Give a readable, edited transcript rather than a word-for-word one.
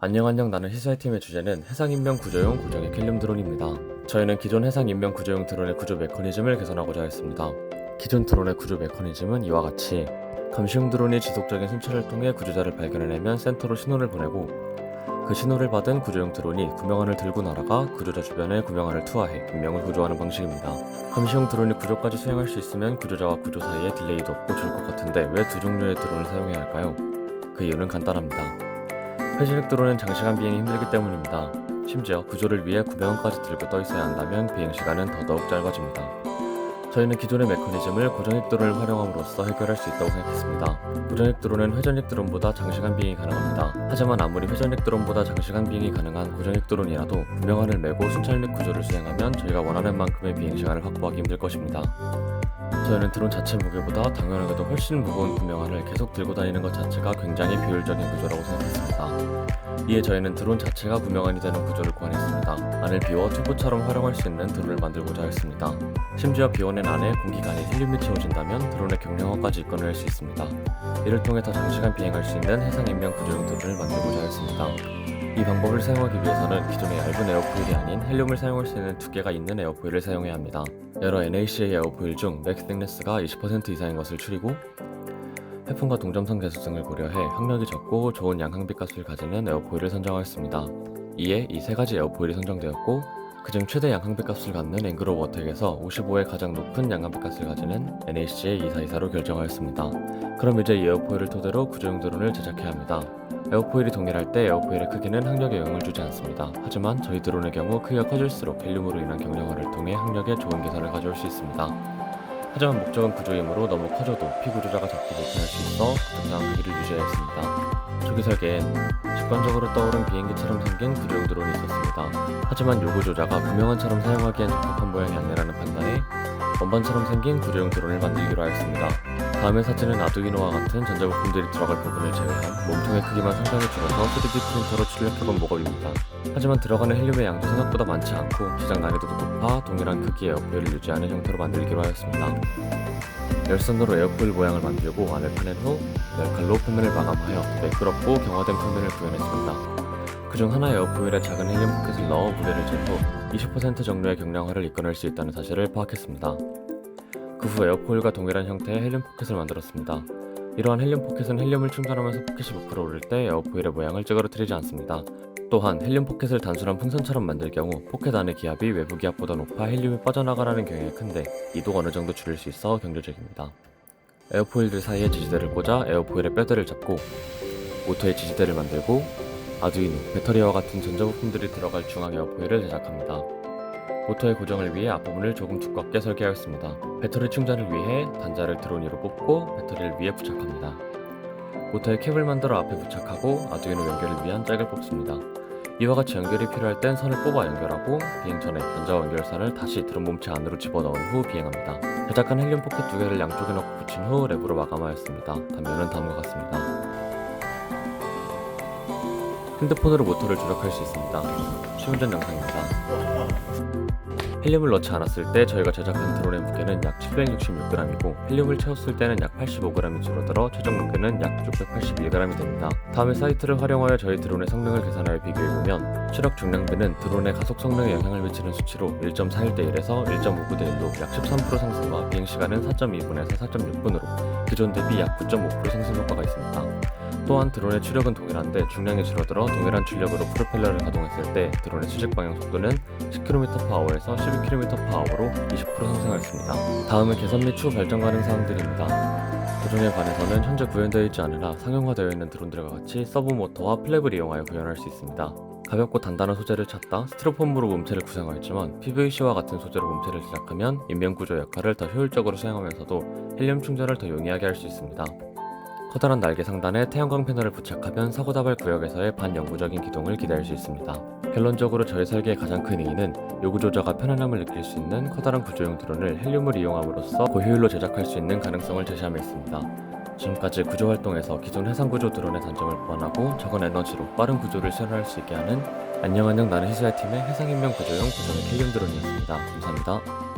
안녕 나는 희수의팀의 주제는 해상인명 구조용 고정익 헬륨 드론입니다. 저희는 기존 해상인명 구조용 드론의 구조 메커니즘을 개선하고자 했습니다. 기존 드론의 구조 메커니즘은 이와 같이 감시용 드론이 지속적인 순찰을 통해 구조자를 발견해내면 센터로 신호를 보내고 그 신호를 받은 구조용 드론이 구명안을 들고 날아가 구조자 주변에 구명안을 투하해 인명을 구조하는 방식입니다. 감시용 드론이 구조까지 수행할 수 있으면 구조자와 구조 사이에 딜레이도 없고 좋을 것 같은데 왜 두 종류의 드론을 사용해야 할까요? 그 이유는 간단합니다. 회전식 드론은 장시간 비행이 힘들기 때문입니다. 심지어 구조를 위해 구명안까지 들고 떠 있어야 한다면 비행시간은 더더욱 짧아집니다. 저희는 기존의 메커니즘을 고정익 드론을 활용함으로써 해결할 수 있다고 생각했습니다. 고정익 드론은 회전식 드론보다 장시간 비행이 가능합니다. 하지만 아무리 회전식 드론보다 장시간 비행이 가능한 고정익 드론이라도 구명안을 메고 순찰 및 구조를 수행하면 저희가 원하는 만큼의 비행시간을 확보하기 힘들 것입니다. 저희는 드론 자체 무게보다 당연하게도 훨씬 무거운 구명안을 계속 들고 다니는 것 자체가 굉장히 비효율적인 구조라고 생각했습니다. 이에 저희는 드론 자체가 구명안이 되는 구조를 고안했습니다. 안을 비워 튜브처럼 활용할 수 있는 드론을 만들고자 했습니다. 심지어 비워낸 안에 공기가 아닌 헬륨이 채워진다면 드론의 경량화까지 이끌어낼 수 있습니다. 이를 통해 더 장시간 비행할 수 있는 해상인명 구조용 드론을 만들고자 했습니다. 이 방법을 사용하기 위해서는 기존의 얇은 에어포일이 아닌 헬륨을 사용할 수 있는 두께가 있는 에어포일을 사용해야 합니다. 여러 NACA 에어포일 중 맥 thickness가 20% 이상인 것을 추리고 해풍과 동점성 개수 등을 고려해 항력이 적고 좋은 양항빛 가스를 가지는 에어포일을 선정하였습니다. 이에 이 세 가지 에어포일이 선정되었고 그중 최대 양항빛 값을 갖는 앵그로 워텍에서 55의 가장 높은 양항빛 값을 가지는 NACA 2424로 결정하였습니다. 그럼 이제 이 에어포일을 토대로 구조용 드론을 제작해야 합니다. 에어포일이 동일할 때 에어포일의 크기는 항력에 영향을 주지 않습니다. 하지만 저희 드론의 경우 크기가 커질수록 헬륨으로 인한 경량화를 통해 항력에 좋은 개선을 가져올 수 있습니다. 하지만 목적은 구조이므로 너무 커져도 피구조자가 잡지 못할 수 있어 적당한 크기를 유지해야 했습니다. 초기 설계엔 직관적으로 떠오른 비행기처럼 생긴 구조용 드론이 있었습니다. 하지만 요 구조자가 구명안처럼 사용하기엔 적합한 모양이 아니라는 판단에 원반처럼 생긴 구조용 드론을 만들기로 하였습니다. 다음의 사진은 아두이노와 같은 전자부품들이 들어갈 부분을 제외한 몸통의 크기만 상당히 줄여서 3D 프린터로 출력해본 모업입니다. 하지만 들어가는 헬륨의 양도 생각보다 많지 않고 제작 난이도도 높아 동일한 크기의 에어포일을 유지하는 형태로 만들기로 하였습니다. 열선으로 에어포일 모양을 만들고 안을 파낸 후 열칼로 표면을 마감하여 매끄럽고 경화된 표면을 구현했습니다. 그중 하나 에어포일에 작은 헬륨 포켓을 넣어 무게를 잰 후 20% 정도의 경량화를 이끌어낼 수 있다는 사실을 파악했습니다. 그 후 에어포일과 동일한 형태의 헬륨 포켓을 만들었습니다. 이러한 헬륨 포켓은 헬륨을 충전하면서 포켓이 부풀어 오를 때 에어포일의 모양을 찌그러뜨리지 않습니다. 또한 헬륨 포켓을 단순한 풍선처럼 만들 경우 포켓 안의 기압이 외부 기압보다 높아 헬륨이 빠져나가라는 경향이 큰데 이도 어느 정도 줄일 수 있어 경제적입니다. 에어포일들 사이에 지지대를 꽂아 에어포일의 뼈대를 잡고 모터의 지지대를 만들고 아두이노, 배터리와 같은 전자부품들이 들어갈 중앙 에어포일을 제작합니다. 모터의 고정을 위해 앞부분을 조금 두껍게 설계하였습니다. 배터리 충전을 위해 단자를 드론 위로 뽑고 배터리를 위에 부착합니다. 모터에 캡을 만들어 앞에 부착하고 아두이노 연결을 위한 잭을 뽑습니다. 이와 같이 연결이 필요할 땐 선을 뽑아 연결하고 비행 전에 단자와 연결선을 다시 드론 몸체 안으로 집어넣은 후 비행합니다. 제작한 헬륨 포켓 2개를 양쪽에 넣고 붙인 후 랩으로 마감하였습니다. 단면은 다음과 같습니다. 핸드폰으로 모터를 조작할 수 있습니다. 시운전 영상입니다. 헬륨을 넣지 않았을 때 저희가 제작한 드론의 무게는 약 766g이고 헬륨을 채웠을 때는 약 85g이 줄어들어 최종 무게는 약 681g이 됩니다. 다음에 사이트를 활용하여 저희 드론의 성능을 계산하여 비교해보면 추력 중량비는 드론의 가속 성능에 영향을 미치는 수치로 1.41대1에서 1.59대1로 약 13% 상승과 비행시간은 4.2분에서 4.6분으로 기존 대비 약 9.5% 상승 효과가 있습니다. 또한 드론의 추력은 동일한데 중량이 줄어들어 동일한 출력으로 프로펠러를 가동했을 때 드론의 수직 방향 속도는 10km/h에서 12km/h로 20% 상승하였습니다. 다음은 개선 및 추후 발전 가능 사항들입니다. 고정에 관해서는 현재 구현되어 있지 않으나 상용화되어 있는 드론들과 같이 서브 모터와 플랩을 이용하여 구현할 수 있습니다. 가볍고 단단한 소재를 찾다 스티로폼으로 몸체를 구성하였지만 PVC와 같은 소재로 몸체를 제작하면 인명구조 역할을 더 효율적으로 수행하면서도 헬륨 충전을 더 용이하게 할 수 있습니다. 커다란 날개 상단에 태양광 패널을 부착하면 사고다발 구역에서의 반영구적인 기동을 기대할 수 있습니다. 결론적으로 저희 설계의 가장 큰 의의는 요구조자가 편안함을 느낄 수 있는 커다란 구조용 드론을 헬륨을 이용함으로써 고효율로 제작할 수 있는 가능성을 제시함에 있습니다. 지금까지 구조활동에서 기존 해상구조 드론의 단점을 보완하고 적은 에너지로 빠른 구조를 실현할 수 있게 하는 안녕 나는 희수야 팀의 해상인명 구조용 고정익 헬륨 드론이었습니다. 감사합니다.